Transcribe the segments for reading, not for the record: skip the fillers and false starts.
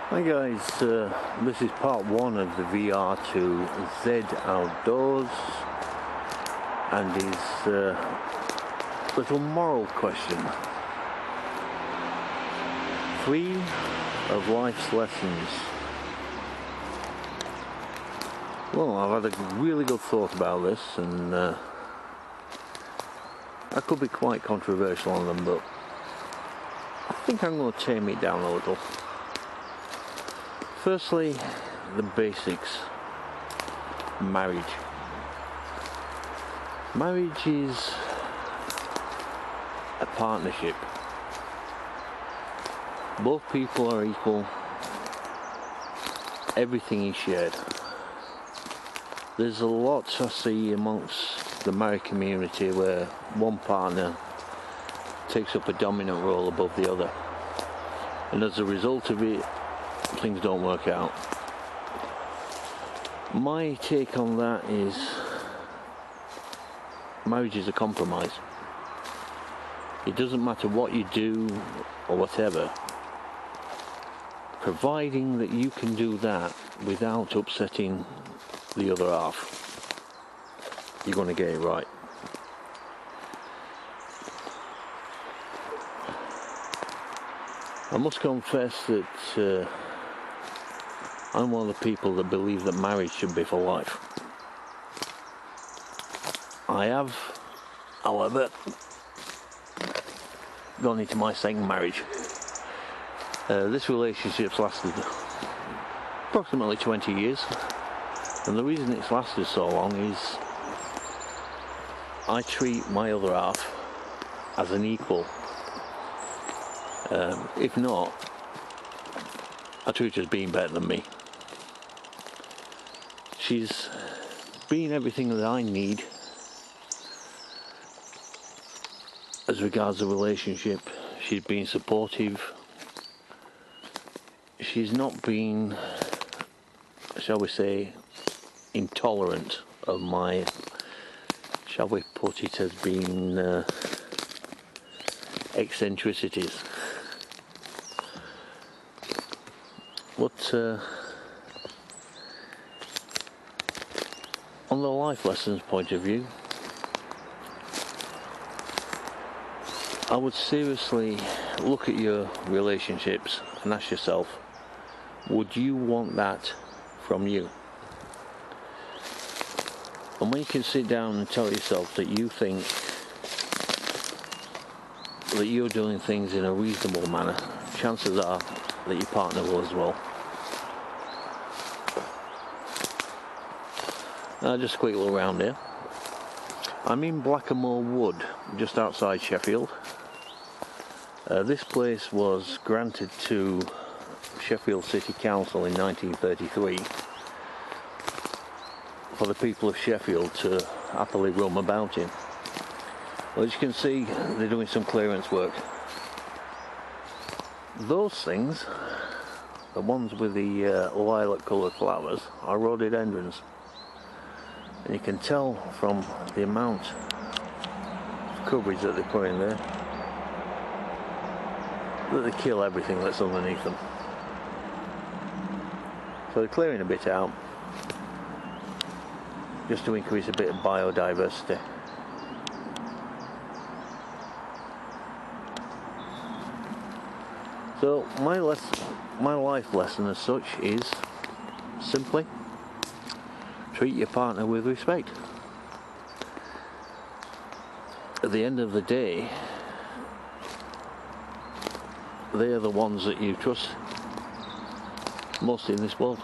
Hi guys, this is part one of the VR to Zed Outdoors and his little moral question. 3 of life's lessons. Well, I've had a really good thought about this, and I could be quite controversial on them, but I think I'm going to tame it down a little. Firstly, the basics. Marriage. Marriage is a partnership. Both people are equal. Everything is shared. There's a lot I see amongst the married community where one partner takes up a dominant role above the other, and as a result of it, things don't work out. My take on that is marriage is a compromise. It doesn't matter what you do or whatever, providing that you can do that without upsetting the other half, you're going to get it right. I must confess that I'm one of the people that believe that marriage should be for life. I have, however, gone into my second marriage. This relationship's lasted approximately 20 years, and the reason it's lasted so long is I treat my other half as an equal. If not, I treat her as being better than me. She's been everything that I need as regards the relationship. She's been supportive. She's not been, shall we say, intolerant of my, shall we put it as being eccentricities. But on the life lessons point of view, I would seriously look at your relationships and ask yourself, would you want that from you? And when you can sit down and tell yourself that you think that you're doing things in a reasonable manner, chances are that your partner will as well. Just a quick look around here. I'm in Blackamoor Wood, just outside Sheffield. This place was granted to Sheffield City Council in 1933 for the people of Sheffield to happily roam about in. Well, as you can see, they're doing some clearance work. Those things, the ones with the lilac coloured flowers, are rhododendrons. And you can tell from the amount of coverage that they put in there that they kill everything that's underneath them. So they're clearing a bit out just to increase a bit of biodiversity. So my life lesson as such is simply treat your partner with respect. At the end of the day, they are the ones that you trust most in this world.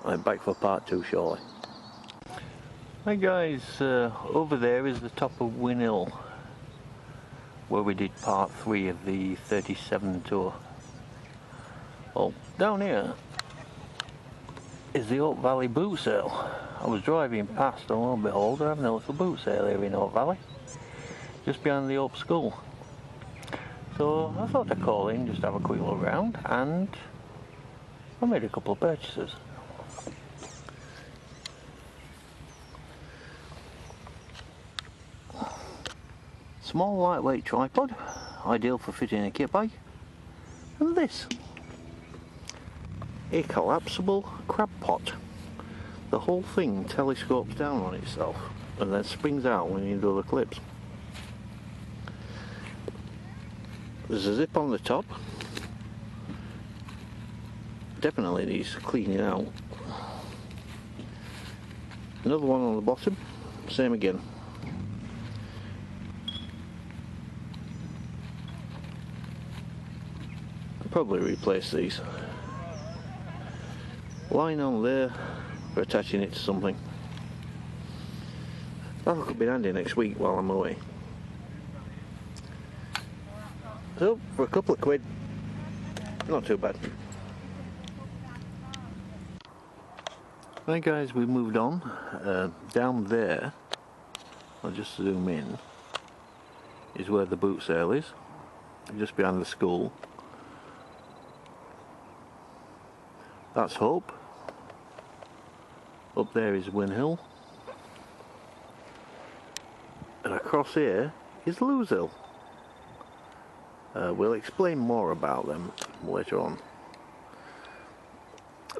I'm back for part 2 shortly. Hi guys, over there is the top of Win Hill, where we did part 3 of the 37 tour. Well, down here is the Oak Valley boot sale. I was driving past, and lo and behold, they're having a little boot sale here in Oak Valley, just behind the Oak School. So I thought I'd call in, just have a quick look around, and I made a couple of purchases. Small lightweight tripod, ideal for fitting a kit bag. And this, a collapsible crab pot. The whole thing telescopes down on itself and then springs out when you do the clips. There's a zip on the top. Definitely needs cleaning out. Another one on the bottom, same again. I'll probably replace these. Line on there for attaching it to something. That could be handy next week while I'm away. So, for a couple of quid, not too bad. Right guys, we moved on. Down there, I'll just zoom in, is where the boot sale is, just behind the school. That's Hope. Up there is Win Hill. And across here is Lewes Hill. We'll explain more about them later on.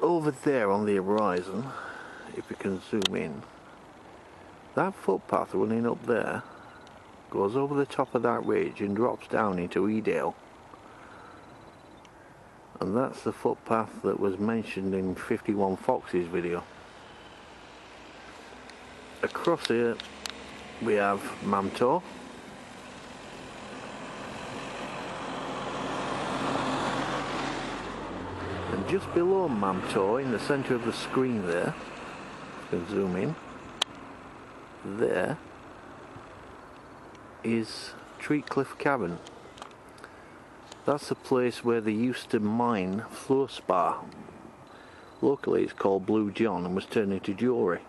Over there on the horizon, if we can zoom in, that footpath running up there goes over the top of that ridge and drops down into Edale. And that's the footpath that was mentioned in 51 Fox's video. Across here we have Mamtor. And just below Mamtor, in the centre of the screen there, you can zoom in, there is Treecliff Cavern. That's the place where they used to mine fluorspar. Locally it's called Blue John and was turned into jewellery.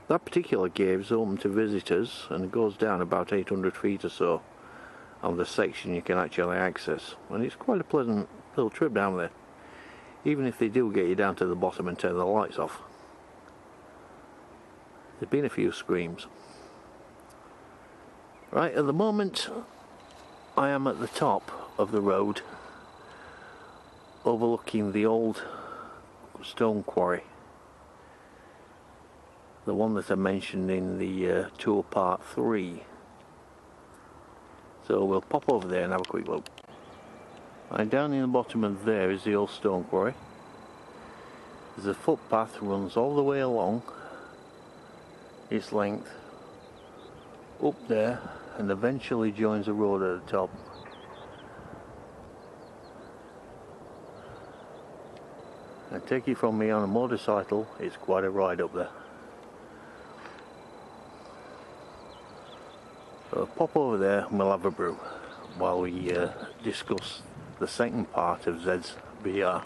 That particular cave is open to visitors and it goes down about 800 feet or so on the section you can actually access, and it's quite a pleasant little trip down there, even if they do get you down to the bottom and turn the lights off. There've been a few screams. Right, at the moment I am at the top of the road overlooking the old stone quarry, the one that I mentioned in the tour part 3. So we'll pop over there and have a quick look. And down in the bottom of there is the old stone quarry. There's a footpath runs all the way along its length up there and eventually joins the road at the top. And take it from me, on a motorcycle, it's quite a ride up there. So pop over there and we'll have a brew while we discuss the second part of Zed's VR.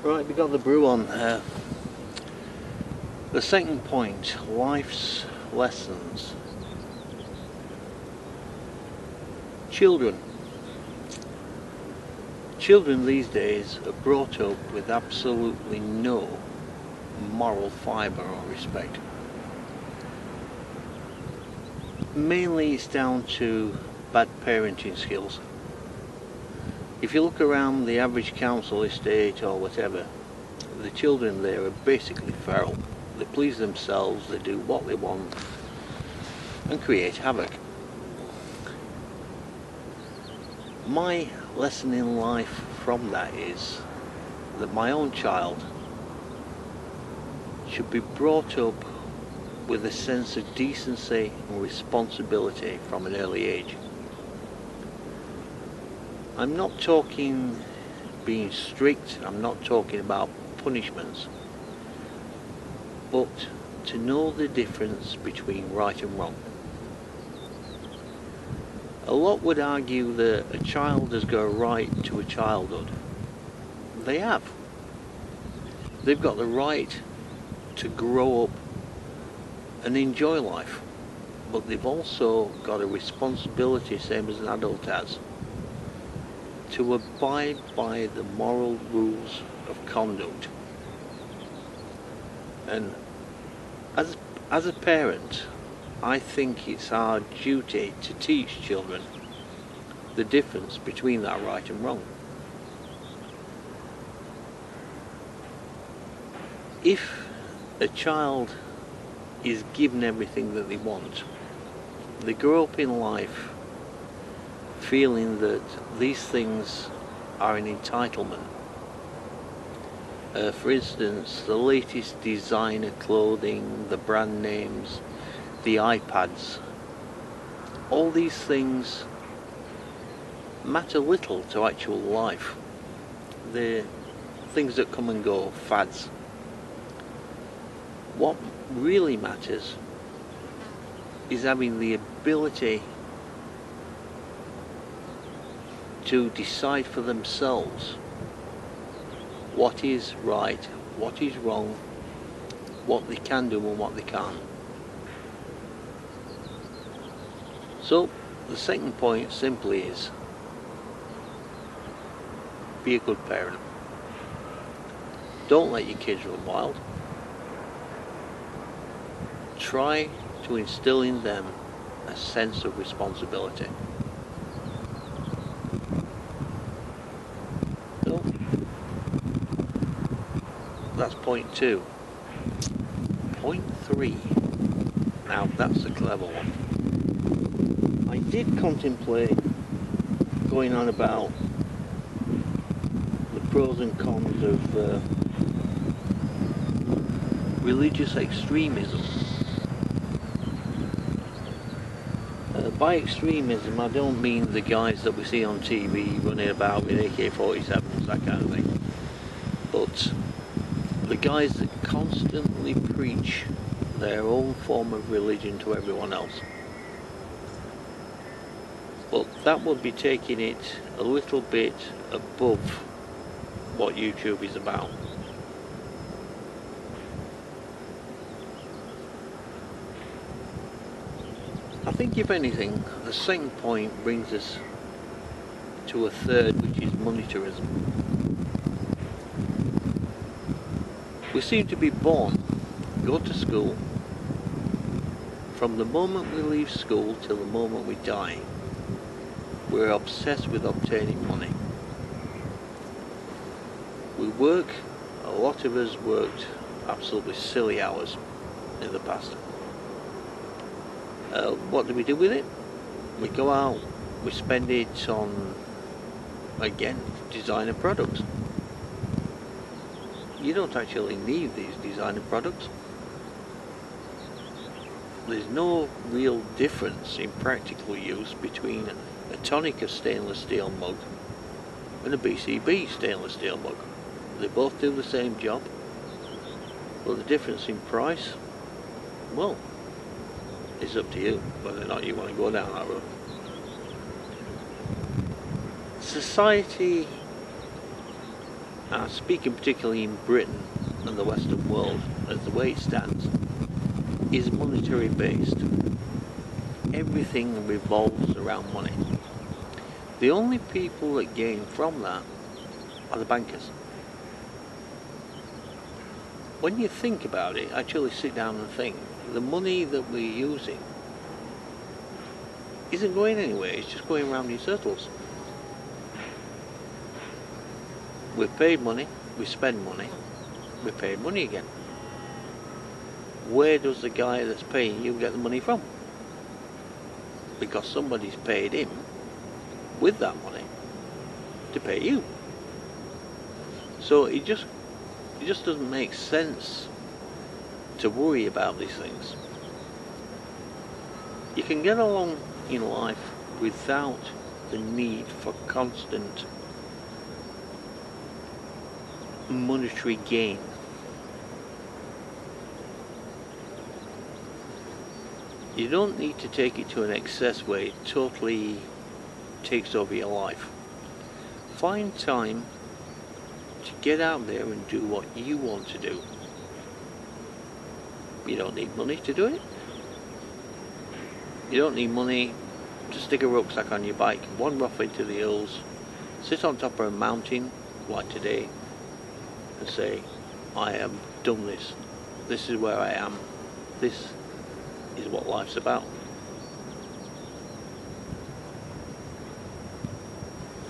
Right, we got the brew on. The second point, life's lessons. Children these days are brought up with absolutely no moral fibre or respect. Mainly it's down to bad parenting skills. If you look around the average council estate or whatever, the children there are basically feral. They please themselves, they do what they want and create havoc. My lesson in life from that is that my own child should be brought up with a sense of decency and responsibility from an early age. I'm not talking being strict, I'm not talking about punishments, but to know the difference between right and wrong. A lot would argue that a child has got a right to a childhood. They have. They've got the right to grow up and enjoy life, but they've also got a responsibility, same as an adult has, to abide by the moral rules of conduct. And as a parent, I think it's our duty to teach children the difference between that right and wrong. If a child is given everything that they want, they grow up in life feeling that these things are an entitlement. For instance, the latest designer clothing, the brand names, the iPads, all these things matter little to actual life. They're things that come and go, fads. What really matters is having the ability to decide for themselves what is right, what is wrong, what they can do and what they can't. So the second point simply is, be a good parent. Don't let your kids run wild. Try to instill in them a sense of responsibility. So that's point 2. Point 3. Now that's a clever one. I did contemplate going on about the pros and cons of religious extremism. By extremism, I don't mean the guys that we see on TV running about with AK-47s, that kind of thing, but the guys that constantly preach their own form of religion to everyone else. Well, that would be taking it a little bit above what YouTube is about. I think if anything, the second point brings us to a third, which is monetarism. We seem to be born, go to school, from the moment we leave school till the moment we die, we're obsessed with obtaining money. We work, a lot of us worked absolutely silly hours in the past. What do we do with it? We go out, we spend it on, again, designer products. You don't actually need these designer products. There's no real difference in practical use between a Tonica stainless steel mug and a BCB stainless steel mug. They both do the same job, but the difference in price, well, it's up to you whether or not you want to go down that road. Society, speaking particularly in Britain and the Western world, as the way it stands, is monetary based. Everything revolves around money. The only people that gain from that are the bankers. When you think about it, actually sit down and think, the money that we're using isn't going anywhere, it's just going around in circles. We've paid money, we spend money, we pay money again. Where does the guy that's paying you get the money from? Because somebody's paid him with that money to pay you. So it just doesn't make sense to worry about these things. You can get along in life without the need for constant monetary gain. You don't need to take it to an excess where it totally takes over your life. Find time to get out there and do what you want to do. You don't need money to do it. You don't need money to stick a rucksack on your bike, wander off into the hills, sit on top of a mountain like today and say, I have done this. This is where I am. This is what life's about.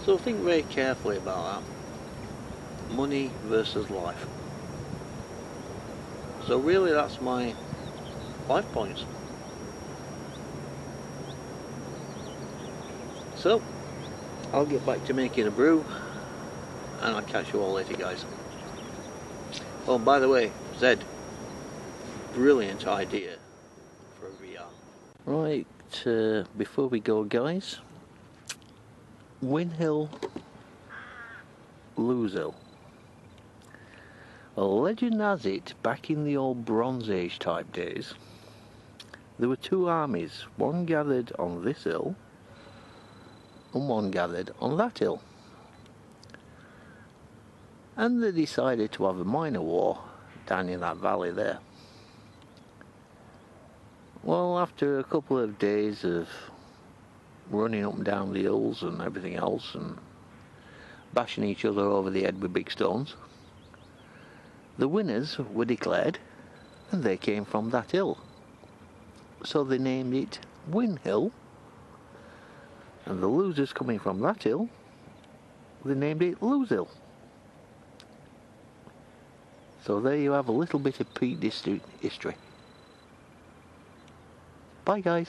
So think very carefully about that. Money versus life. So really that's my 5 points. So I'll get back to making a brew and I'll catch you all later, guys. Oh, by the way, Zed, brilliant idea for a VR. Right, before we go, guys, Win Hill, Lose Hill. A legend has it, back in the old Bronze Age type days, there were two armies, one gathered on this hill and one gathered on that hill. And they decided to have a minor war down in that valley there. Well, after a couple of days of running up and down the hills and everything else and bashing each other over the head with big stones, the winners were declared and they came from that hill. So they named it Win Hill, and the losers coming from that hill, they named it Lose Hill. So there you have a little bit of Peak history. Bye, guys.